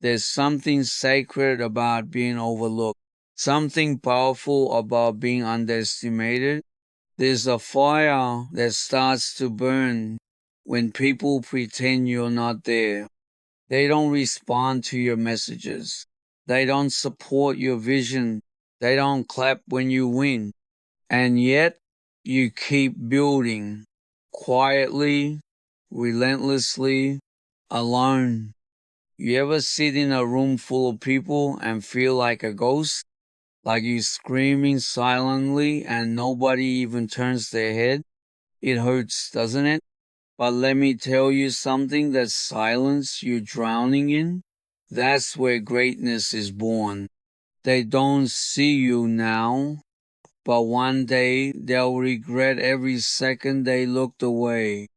There's something sacred about being overlooked, something powerful about being underestimated. There's a fire that starts to burn when people pretend you're not there. They don't respond to your messages. They don't support your vision. They don't clap when you win. And yet, you keep building quietly, relentlessly, alone. You ever sit in a room full of people and feel like a ghost? Like you're screaming silently and nobody even turns their head? It hurts, doesn't it? But let me tell you something, that silence you're drowning in, that's where greatness is born. They don't see you now, but one day they'll regret every second they looked away.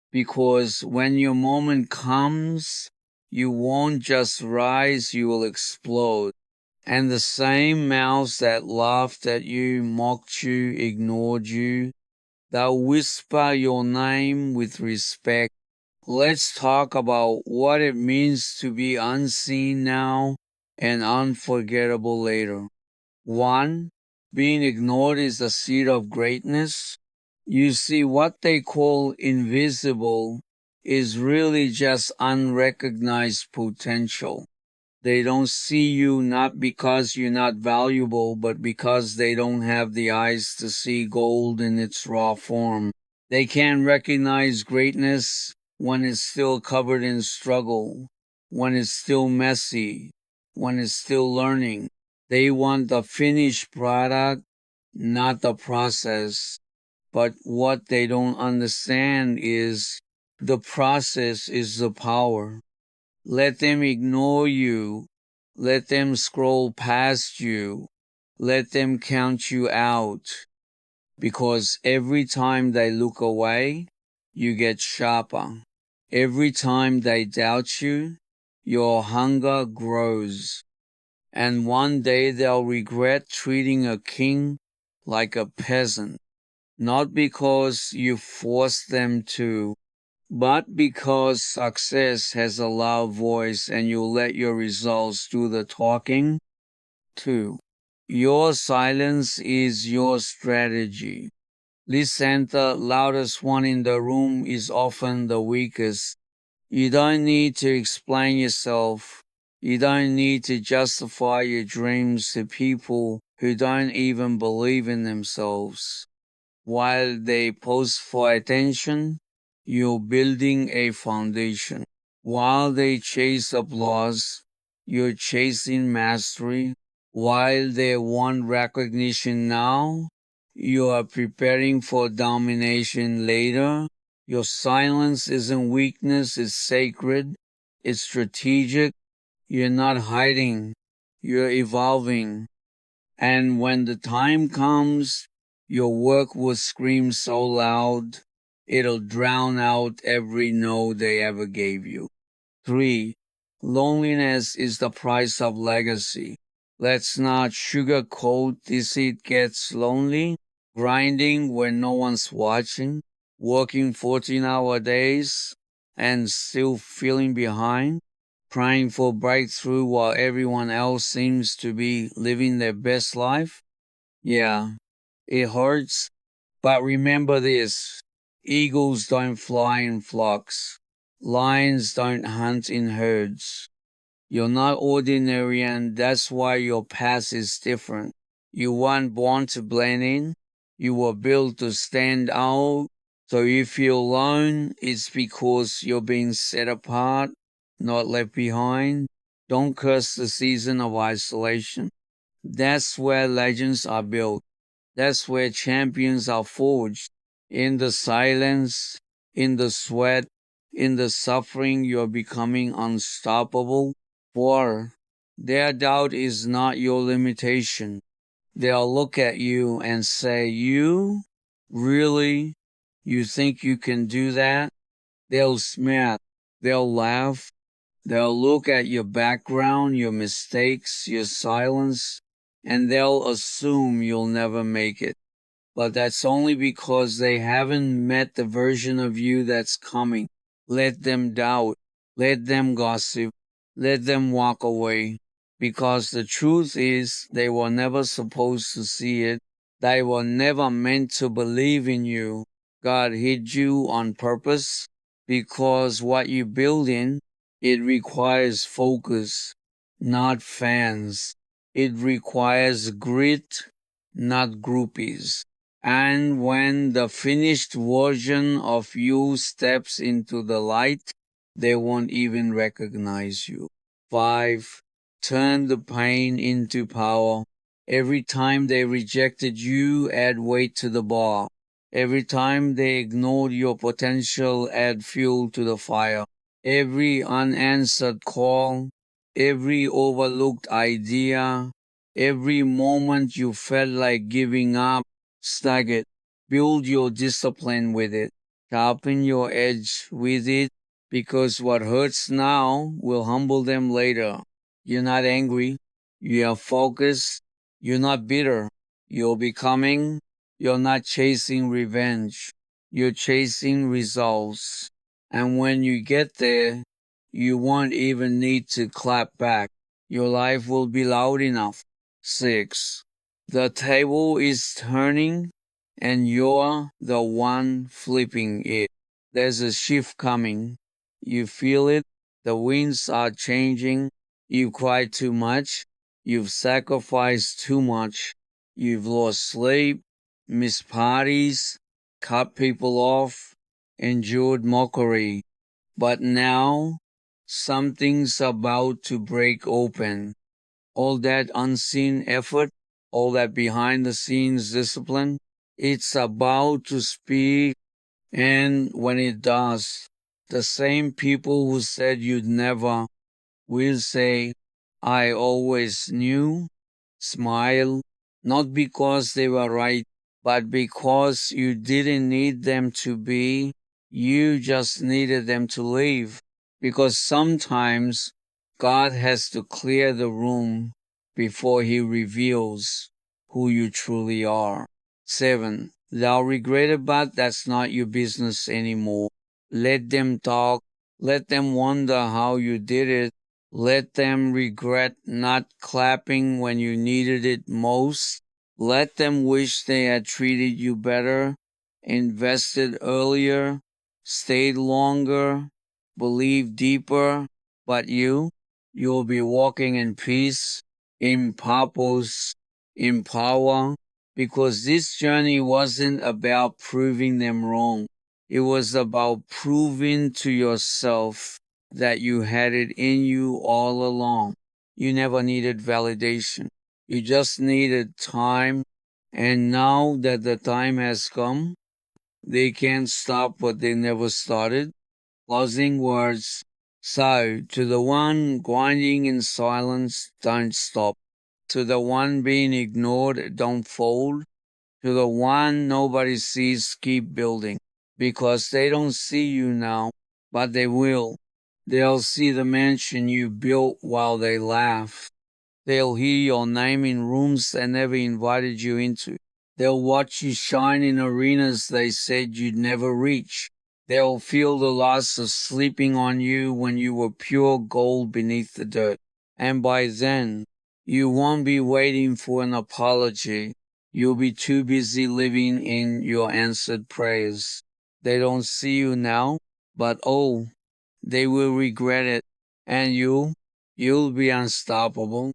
Because when your moment comes, you won't just rise, you will explode. And the same mouths that laughed at you, mocked you, ignored you, they'll whisper your name with respect. Let's talk about what it means to be unseen now and unforgettable later. 1. Being ignored is the seed of greatness. You see, what they call invisible is really just unrecognized potential. They don't see you not because you're not valuable, but because they don't have the eyes to see gold in its raw form. They can't recognize greatness when it's still covered in struggle, when it's still messy, when it's still learning. They want the finished product, not the process. But what they don't understand is the process is the power. Let them ignore you. Let them scroll past you. Let them count you out. Because every time they look away, you get sharper. Every time they doubt you, your hunger grows. And one day they'll regret treating a king like a peasant. Not because you forced them to, but because success has a loud voice and you let your results do the talking. 2. Your silence is your strategy. Listen, the loudest one in the room is often the weakest. You don't need to explain yourself. You don't need to justify your dreams to people who don't even believe in themselves. While they pose for attention, you're building a foundation. While they chase applause, you're chasing mastery. While they want recognition now, you are preparing for domination later. Your silence isn't weakness, it's sacred, it's strategic. You're not hiding, you're evolving. And when the time comes, your work will scream so loud, it'll drown out every no they ever gave you. 3. Loneliness is the price of legacy. Let's not sugarcoat this. It gets lonely, grinding when no one's watching, working 14-hour days, and still feeling behind, trying for breakthrough while everyone else seems to be living their best life. Yeah, it hurts, but remember this. Eagles don't fly in flocks. Lions don't hunt in herds. You're not ordinary, and that's why your path is different. You weren't born to blend in. You were built to stand out. So if you're alone, it's because you're being set apart, not left behind. Don't curse the season of isolation. That's where legends are built. That's where champions are forged. In the silence, in the sweat, in the suffering, you're becoming unstoppable. 4. Their doubt is not your limitation. They'll look at you and say, "You? Really? You think you can do that?" They'll smirk. They'll laugh. They'll look at your background, your mistakes, your silence, and they'll assume you'll never make it. But that's only because they haven't met the version of you that's coming. Let them doubt. Let them gossip. Let them walk away. Because the truth is, they were never supposed to see it. They were never meant to believe in you. God hid you on purpose because what you build in, it requires focus, not fans. It requires grit, not groupies. And when the finished version of you steps into the light, they won't even recognize you. 5. Turn the pain into power. Every time they rejected you, add weight to the bar. Every time they ignored your potential, add fuel to the fire. Every unanswered call, every overlooked idea, every moment you felt like giving up, stack it. Build your discipline with it. Sharpen your edge with it, because what hurts now will humble them later. You're not angry. You are focused. You're not bitter. You're becoming. You're not chasing revenge. You're chasing results. And when you get there, you won't even need to clap back. Your life will be loud enough. 6. The table is turning and you're the one flipping it. There's a shift coming. You feel it. The winds are changing. You've cried too much. You've sacrificed too much. You've lost sleep, missed parties, cut people off, endured mockery. But now, something's about to break open. All that unseen effort, all that behind the scenes discipline, it's about to speak. And when it does, the same people who said you'd never will say, I always knew, smile, not because they were right, but because you didn't need them to be, you just needed them to leave. Because sometimes God has to clear the room before he reveals who you truly are. 7. They'll regret it, but that's not your business anymore. Let them talk. Let them wonder how you did it. Let them regret not clapping when you needed it most. Let them wish they had treated you better, invested earlier, stayed longer, believed deeper. But you'll be walking in peace, in purpose, in power, because this journey wasn't about proving them wrong. It was about proving to yourself that you had it in you all along. You never needed validation. You just needed time. And now that the time has come, they can't stop what they never started. Closing words. So, to the one grinding in silence, don't stop. To the one being ignored, don't fold. To the one nobody sees, keep building. Because they don't see you now, but they will. They'll see the mansion you built while they laugh. They'll hear your name in rooms they never invited you into. They'll watch you shine in arenas they said you'd never reach. They'll feel the loss of sleeping on you when you were pure gold beneath the dirt. And by then, you won't be waiting for an apology. You'll be too busy living in your answered prayers. They don't see you now, but oh, they will regret it. And you'll be unstoppable.